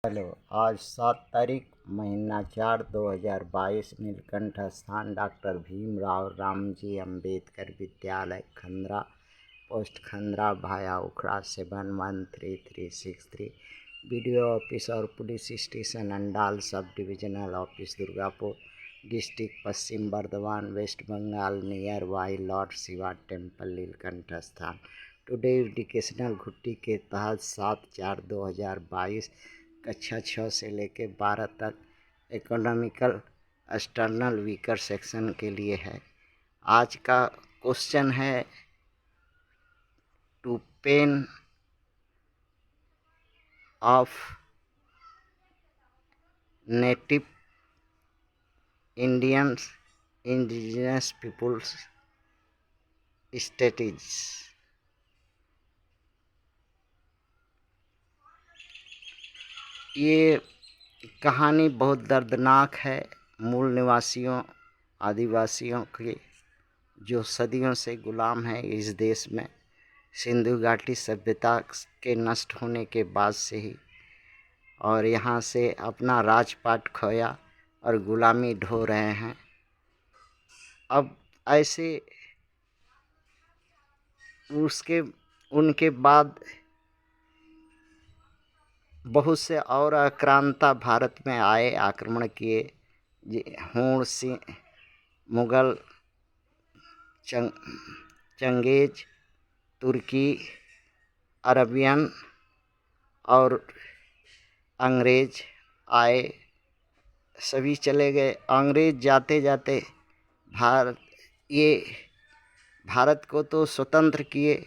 Hello. आज 7 तारीख महीना 4 2022 नीलकंठ स्थान डॉक्टर भीमराव रामजी अंबेडकर विद्यालय खंद्रा पोस्ट खंद्रा भाया उखड़ा 713363 बीडीओ ऑफिस और police station Andal sub divisional office Durgapur district Paschim Bardhaman west Bengal near वाई लॉर्ड शिवा टेम्पल नीलकंठ स्थान। टुडे एजुकेशनल घुट्टी के तहत 7/4/2022 कक्षा 6 से लेकर 12 तक इकोनॉमिकल एक्सटर्नल वीकर सेक्शन के लिए है। आज का क्वेश्चन है to pain of native Indians indigenous peoples states. ये कहानी बहुत दर्दनाक है मूल निवासियों आदिवासियों के, जो सदियों से गुलाम हैं इस देश में। सिंधु घाटी सभ्यता के नष्ट होने के बाद से ही, और यहाँ से अपना राजपाट खोया और गुलामी ढो रहे हैं। अब ऐसे उनके बाद बहुत से और आक्रांता भारत में आए, आक्रमण किए। हूण सिंह, मुगल, चंगेज, तुर्की, अरबियन और अंग्रेज आए, सभी चले गए। अंग्रेज जाते जाते भारत को तो स्वतंत्र किए।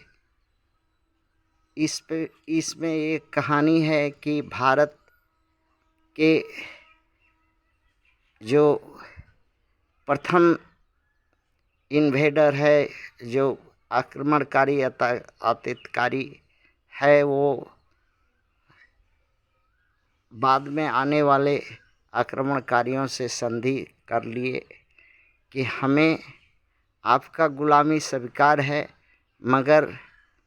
इसमें एक कहानी है कि भारत के जो प्रथम इन्वेडर है, जो आक्रमणकारी आतंककारी है, वो बाद में आने वाले आक्रमणकारियों से संधि कर लिए कि हमें आपका गुलामी स्वीकार है, मगर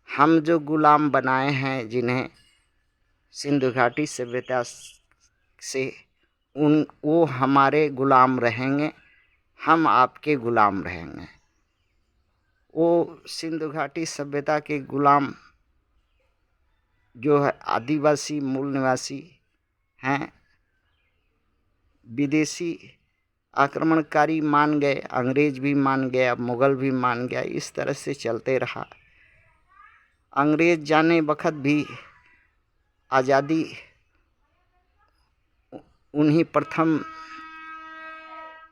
हम जो गुलाम बनाए हैं जिन्हें सिंधु घाटी सभ्यता से, वो हमारे गुलाम रहेंगे, हम आपके गुलाम रहेंगे। वो सिंधु घाटी सभ्यता के गुलाम जो है आदिवासी मूल निवासी हैं, विदेशी आक्रमणकारी मान गए, अंग्रेज भी मान गया, मुगल भी मान गया। इस तरह से चलते रहा। अंग्रेज जाने वक्त भी आज़ादी उन्हीं प्रथम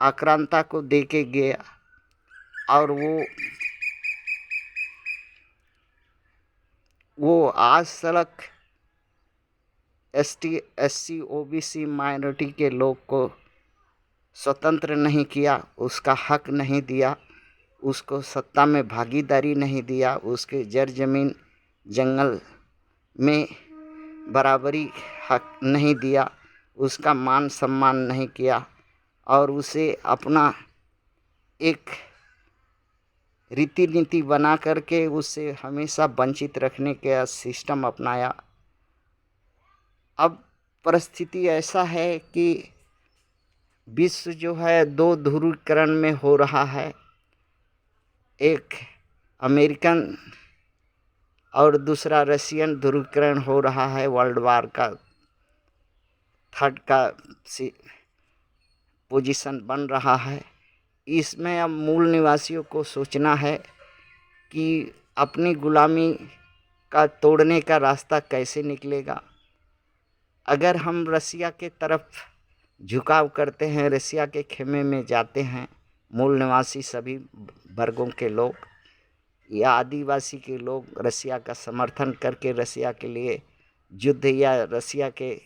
आक्रांता को दे के गया, और वो आज तक ST SC OBC माइनॉरिटी के लोग को स्वतंत्र नहीं किया, उसका हक नहीं दिया, उसको सत्ता में भागीदारी नहीं दिया, उसके जर जमीन जंगल में बराबरी हक नहीं दिया, उसका मान सम्मान नहीं किया, और उसे अपना एक रीति नीति बना करके उससे हमेशा वंचित रखने का सिस्टम अपनाया। अब परिस्थिति ऐसा है कि विश्व जो है दो ध्रुवीकरण में हो रहा है। एक अमेरिकन और दूसरा रशियन ध्रुवीकरण हो रहा है। वर्ल्ड वार का थर्ड का पोजीशन बन रहा है। इसमें अब मूल निवासियों को सोचना है कि अपनी गुलामी का तोड़ने का रास्ता कैसे निकलेगा। अगर हम रसिया के तरफ झुकाव करते हैं, रसिया के खेमे में जाते हैं, मूल निवासी सभी वर्गों के लोग या आदिवासी के लोग रसिया का समर्थन करके रसिया के लिए युद्ध या रसिया के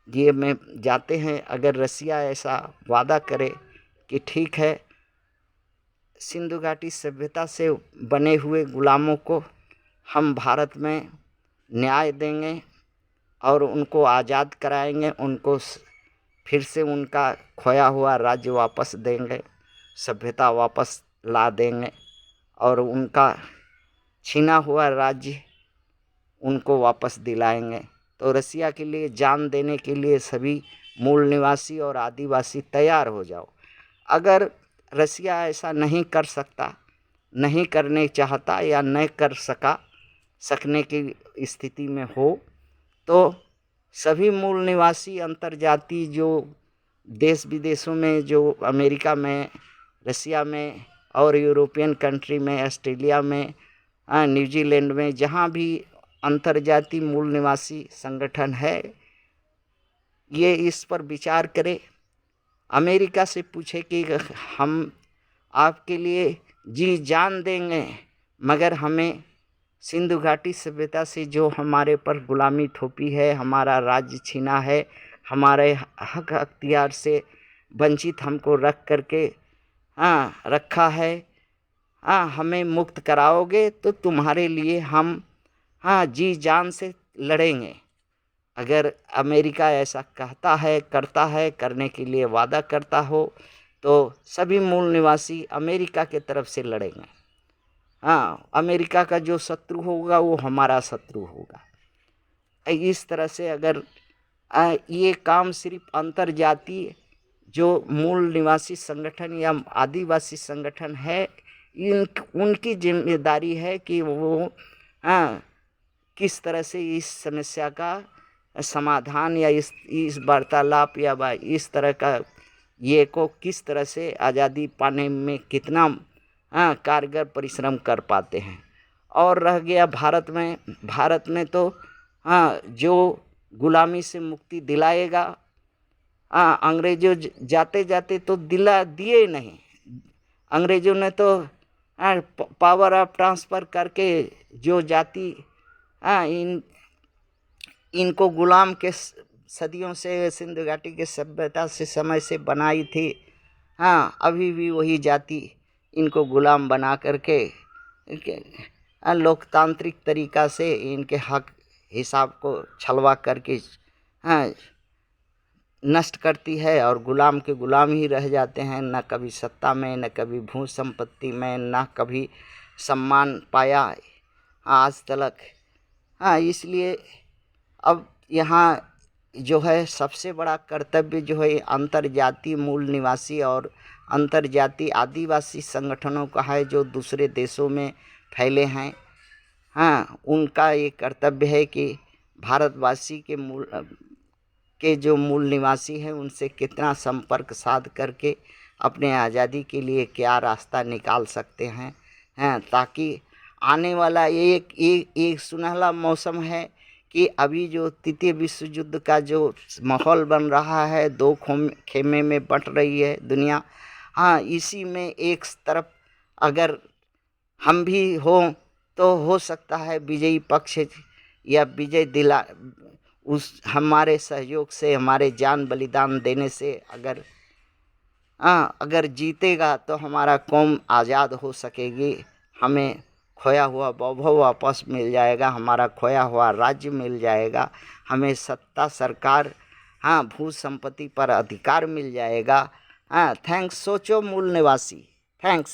ये में जाते हैं, अगर रसिया ऐसा वादा करे कि ठीक है, सिंधु घाटी सभ्यता से बने हुए गुलामों को हम भारत में न्याय देंगे और उनको आज़ाद कराएंगे, उनको फिर से उनका खोया हुआ राज्य वापस देंगे, सभ्यता वापस ला देंगे, और उनका छीना हुआ राज्य उनको वापस दिलाएंगे, तो रसिया के लिए जान देने के लिए सभी मूल निवासी और आदिवासी तैयार हो जाओ। अगर रसिया ऐसा नहीं कर सकता, नहीं करने चाहता या नहीं कर सकने की स्थिति में हो, तो सभी मूल निवासी अंतर्जातीय जो देश विदेशों में, जो अमेरिका में, रसिया में और यूरोपियन कंट्री में, ऑस्ट्रेलिया में, न्यूजीलैंड में, जहाँ भी अंतर्जातीय मूल निवासी संगठन है, ये इस पर विचार करें। अमेरिका से पूछे कि हम आपके लिए जी जान देंगे, मगर हमें सिंधु घाटी सभ्यता से जो हमारे पर गुलामी थोपी है, हमारा राज्य छीना है, हमारे हक अख्तियार से वंचित हमको रख करके रखा है, हमें मुक्त कराओगे तो तुम्हारे लिए हम जी जान से लड़ेंगे। अगर अमेरिका ऐसा कहता है, करता है, करने के लिए वादा करता हो, तो सभी मूल निवासी अमेरिका के तरफ से लड़ेंगे। अमेरिका का जो शत्रु होगा वो हमारा शत्रु होगा। इस तरह से अगर ये काम सिर्फ अंतर्जातीय जो मूल निवासी संगठन या आदिवासी संगठन है, उनकी जिम्मेदारी है कि वो किस तरह से इस समस्या का समाधान या इस वार्तालाप या इस तरह का ये को किस तरह से आज़ादी पाने में कितना कारगर परिश्रम कर पाते हैं। और रह गया भारत में तो जो गुलामी से मुक्ति दिलाएगा, अंग्रेजों जाते जाते तो दिला दिए नहीं। अंग्रेजों ने तो पावर ऑफ ट्रांसफ़र करके जो जाति इनको गुलाम के सदियों से सिंधु घाटी के सभ्यता से समय से बनाई थी, अभी भी वही जाति इनको गुलाम बना करके लोकतांत्रिक तरीका से इनके हक हिसाब को छलवा करके नष्ट करती है और गुलाम के गुलाम ही रह जाते हैं। न कभी सत्ता में, न कभी भू संपत्ति में, न कभी सम्मान पाया आज तक। इसलिए अब यहाँ जो है सबसे बड़ा कर्तव्य जो है अंतर्जातीय मूल निवासी और अंतर्जातीय आदिवासी संगठनों का है, जो दूसरे देशों में फैले हैं। उनका ये कर्तव्य है कि भारतवासी के जो मूल निवासी हैं उनसे कितना संपर्क साध करके अपने आज़ादी के लिए क्या रास्ता निकाल सकते हैं, ताकि आने वाला एक सुनहला मौसम है कि अभी जो तृतीय विश्व युद्ध का जो माहौल बन रहा है, दो खेमे में बंट रही है दुनिया, इसी में एक तरफ अगर हम भी हों तो हो सकता है विजयी पक्ष या विजय दिला उस हमारे सहयोग से, हमारे जान बलिदान देने से अगर जीतेगा तो हमारा कौम आज़ाद हो सकेगी, हमें खोया हुआ वैभव वापस मिल जाएगा, हमारा खोया हुआ राज्य मिल जाएगा, हमें सत्ता सरकार भू संपत्ति पर अधिकार मिल जाएगा। थैंक्स। सोचो मूल निवासी। थैंक्स।